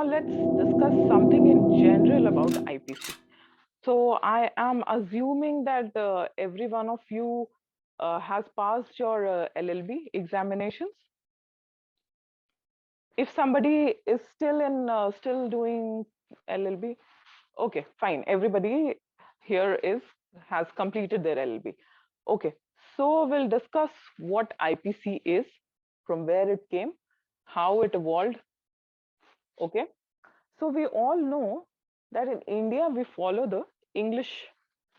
now let's discuss something in general about IPC. So I am assuming that every one of you has passed your LLB examinations. If somebody is still doing LLB, okay, fine. Everybody here is has completed their LLB. Okay, so we'll discuss what IPC is, from where it came, how it evolved. Okay, so we all know that in India we follow the English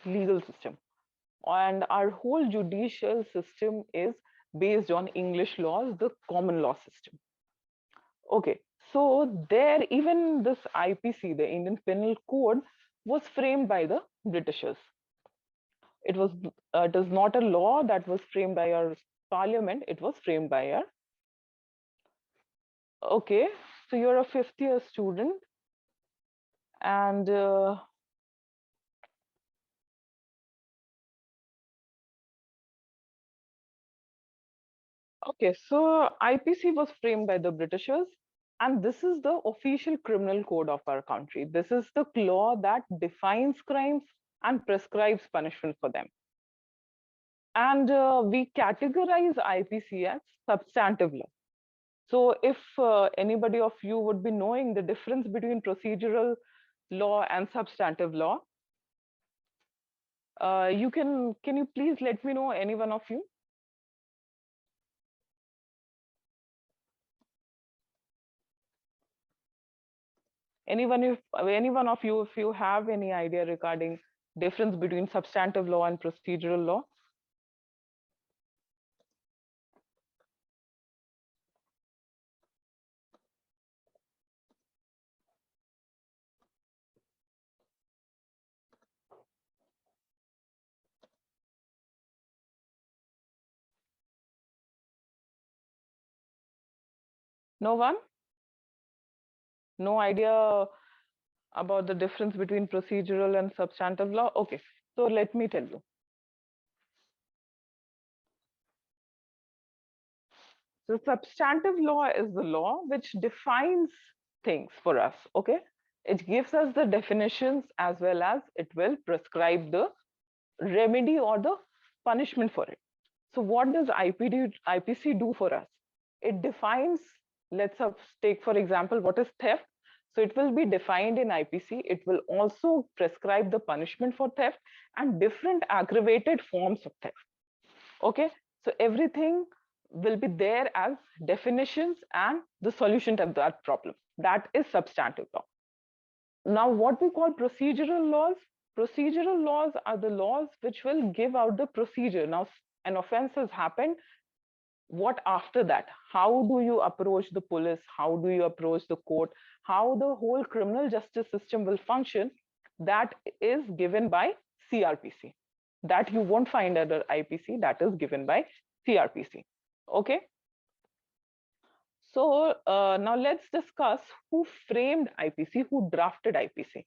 legal system, and our whole judicial system is based on English laws, the common law system. Okay, so there, even this IPC, the Indian Penal Code, was framed by the Britishers. It is not a law that was framed by our parliament, it was framed by our. Okay, so you're a fifth year student, and okay, so IPC was framed by the Britishers, and this is the official criminal code of our country. This is the law that defines crimes and prescribes punishment for them. And we categorize IPC as substantive law. So if anybody of you would be knowing the difference between procedural law and substantive law, can you please let me know, any one of you? Any one of you, if you have any idea regarding difference between substantive law and procedural law? No one? No idea about the difference between procedural and substantive law? Okay, so let me tell you. So substantive law is the law which defines things for us, okay? It gives us the definitions as well as it will prescribe the remedy or the punishment for it. So what does IPC do for us? It defines, let's take for example, what is theft. So it will be defined in IPC. It will also prescribe the punishment for theft and different aggravated forms of theft. Okay, so everything will be there as definitions and the solution to that problem. That is substantive law. Now, what we call procedural laws are the laws which will give out the procedure. Now, an offense has happened. What after that? How do you approach the police? How do you approach the court? How the whole criminal justice system will function? That is given by CRPC. That you won't find under IPC. That is given by CRPC. Okay. So now let's discuss who framed IPC, who drafted IPC.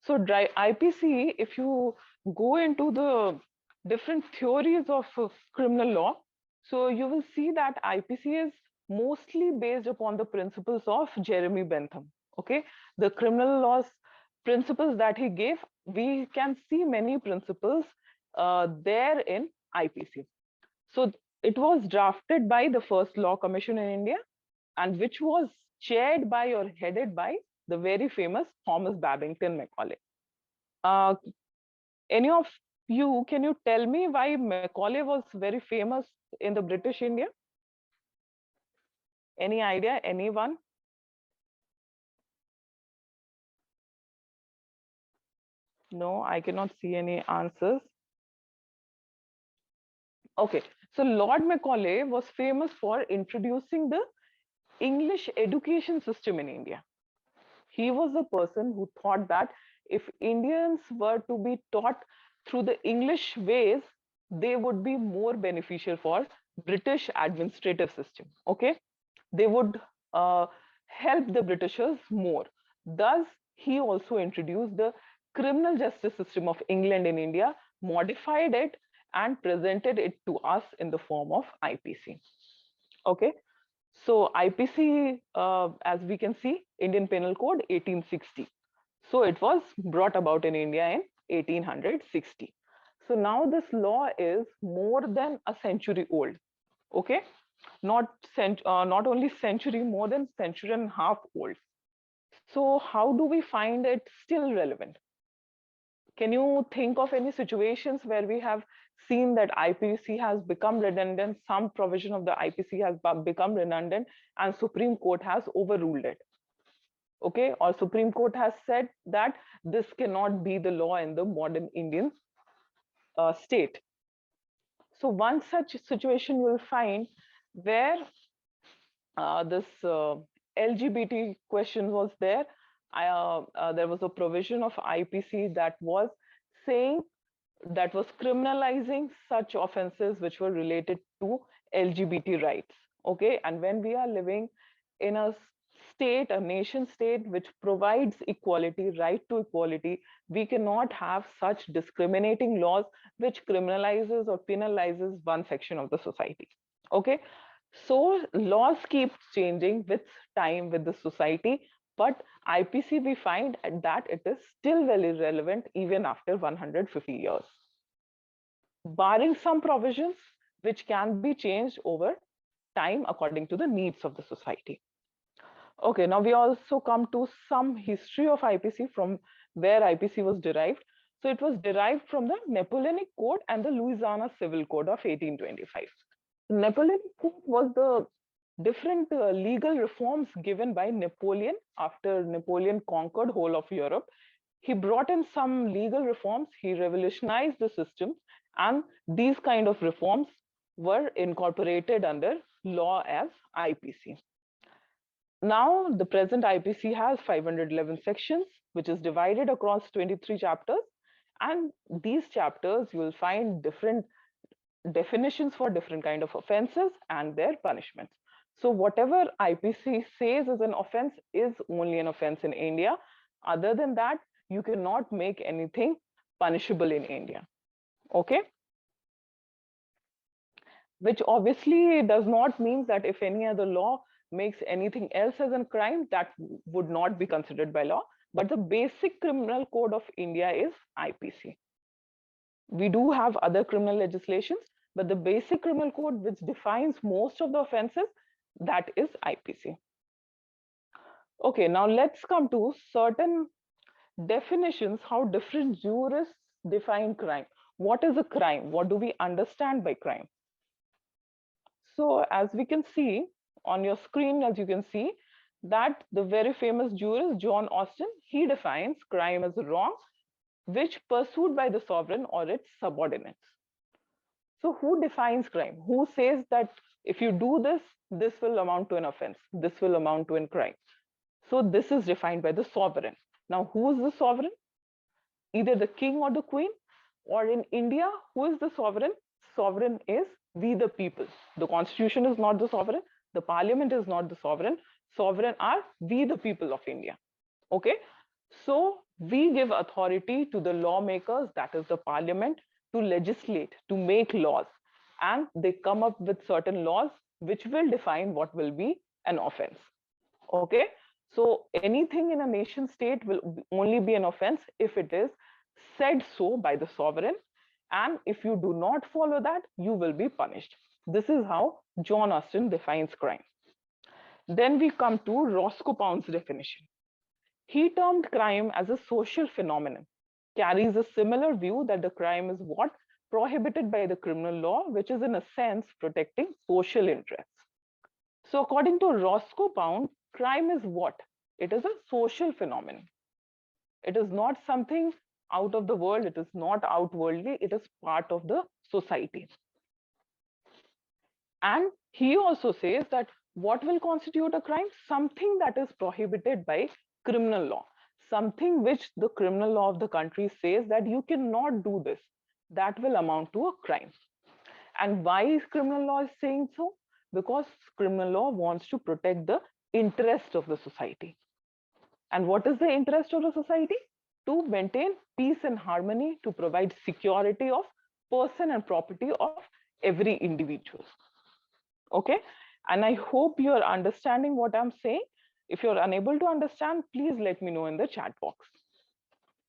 So IPC, if you go into the different theories of criminal law, so you will see that IPC is mostly based upon the principles of Jeremy Bentham. Okay, the criminal laws principles that he gave, we can see many principles there in IPC. So it was drafted by the first Law Commission in India, and which was chaired by or headed by the very famous Thomas Babington Macaulay. Uh, any of you, can you tell me why Macaulay was very famous in the British India? Any idea? Anyone? No, I cannot see any answers. Okay, so Lord Macaulay was famous for introducing the English education system in India. He was the person who thought that if Indians were to be taught through the English ways, they would be more beneficial for British administrative system. Okay, they would help the Britishers more. Thus, he also introduced the criminal justice system of England in India, modified it, and presented it to us in the form of IPC. Okay, So IPC, as we can see, Indian Penal Code 1860. So it was brought about in India in 1860. So now this law is more than a century old. Okay, not only century, more than century and a half old. So how do we find it still relevant? Can you think of any situations where we have seen that IPC has become redundant, some provision of the IPC has become redundant, and Supreme Court has overruled it? Okay, or Supreme Court has said that this cannot be the law in the modern Indian state. So one such situation you'll find where this LGBT question was there. There was a provision of IPC that was saying, that was criminalizing such offenses which were related to LGBT rights. Okay, and when we are living in a state, a nation state which provides equality, right to equality, we cannot have such discriminating laws which criminalizes or penalizes one section of the society. Okay, so laws keep changing with time, with the society, but IPC, we find that it is still very relevant even after 150 years, barring some provisions which can be changed over time according to the needs of the society. Okay, now we also come to some history of IPC, from where IPC was derived. So it was derived from the Napoleonic Code and the Louisiana Civil Code of 1825. Napoleonic Code was the different legal reforms given by Napoleon after Napoleon conquered whole of Europe. He brought in some legal reforms, he revolutionized the system, and these kind of reforms were incorporated under law as IPC. Now, the present IPC has 511 sections, which is divided across 23 chapters. And these chapters, you will find different definitions for different kind of offenses and their punishments. So whatever IPC says is an offense is only an offense in India. Other than that, you cannot make anything punishable in India. Okay? Which obviously does not mean that if any other law makes anything else as a crime, that would not be considered by law. But the basic criminal code of India is IPC. We do have other criminal legislations, but the basic criminal code, which defines most of the offenses, that is IPC. Okay, now let's come to certain definitions, how different jurists define crime. What is a crime? What do we understand by crime? So as we can see on your screen, as you can see, that the very famous jurist John Austin, he defines crime as a wrong which pursued by the sovereign or its subordinates. So who defines crime? Who says that if you do this, this will amount to an offense, this will amount to a crime? So this is defined by the sovereign. Now, who is the sovereign? Either the king or the queen, or in India, who is the sovereign? Sovereign is we the people. The constitution is not the sovereign, the parliament is not the sovereign. Sovereign are we the people of India. Okay, so we give authority to the lawmakers, that is the parliament, to legislate, to make laws, and they come up with certain laws which will define what will be an offense. Okay, so anything in a nation state will only be an offense if it is said so by the sovereign, and if you do not follow that, you will be punished. This is how John Austin defines crime. Then we come to Roscoe Pound's definition. He termed crime as a social phenomenon, carries a similar view that the crime is what prohibited by the criminal law, which is in a sense protecting social interests. So according to Roscoe Pound, crime is what? It is a social phenomenon. It is not something out of the world, it is not outwardly, it is part of the society. And he also says that what will constitute a crime? Something that is prohibited by criminal law, something which the criminal law of the country says that you cannot do this, that will amount to a crime. And why is criminal law is saying so? Because criminal law wants to protect the interest of the society. And what is the interest of the society? To maintain peace and harmony, to provide security of person and property of every individual. Okay, And I hope you're understanding what I'm saying. If you're unable to understand, please let me know in the chat box.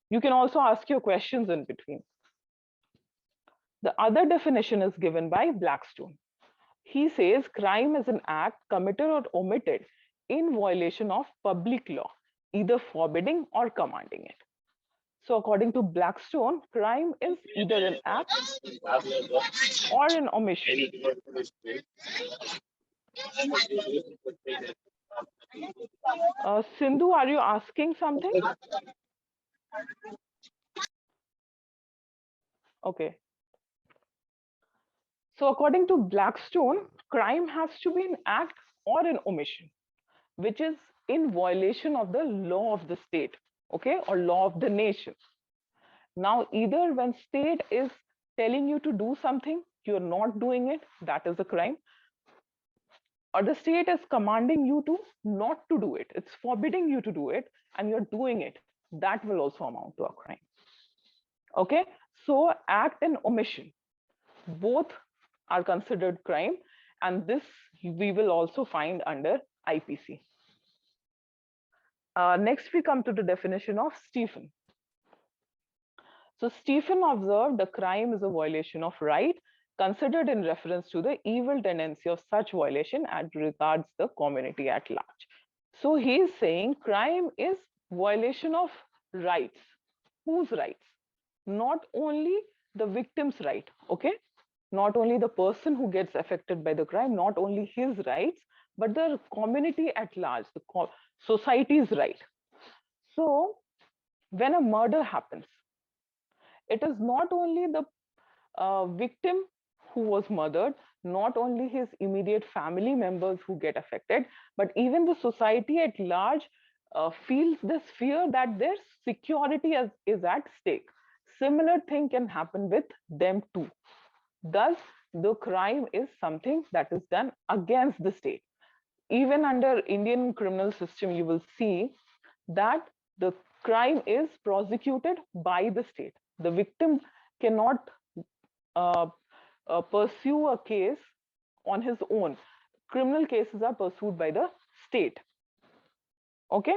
You can also ask your questions in between. The other definition is given by Blackstone. He says crime is an act committed or omitted in violation of public law, either forbidding or commanding it. So according to Blackstone, crime is either an act or an omission. Sindhu, are you asking something? Okay. So according to Blackstone, crime has to be an act or an omission, which is in violation of the law of the state, okay, or law of the nation. Now, either when state is telling you to do something, you're not doing it, that is a crime, or the state is commanding you to not to do it, it's forbidding you to do it, and you're doing it, that will also amount to a crime. Okay, so act and omission, both are considered crime, and this we will also find under IPC. Next, we come to the definition of Stephen. So Stephen observed the crime is a violation of right, considered in reference to the evil tendency of such violation as regards the community at large. So he is saying crime is violation of rights. Whose rights? Not only the victim's right, okay? Not only the person who gets affected by the crime, not only his rights, but the community at large, the society's right. So when a murder happens, it is not only the victim who was murdered, not only his immediate family members who get affected, but even the society at large feels this fear that their security is at stake. Similar thing can happen with them too. Thus, the crime is something that is done against the state. Even under Indian criminal system, you will see that the crime is prosecuted by the state. The victim cannot pursue a case on his own. Criminal cases are pursued by the state. Okay,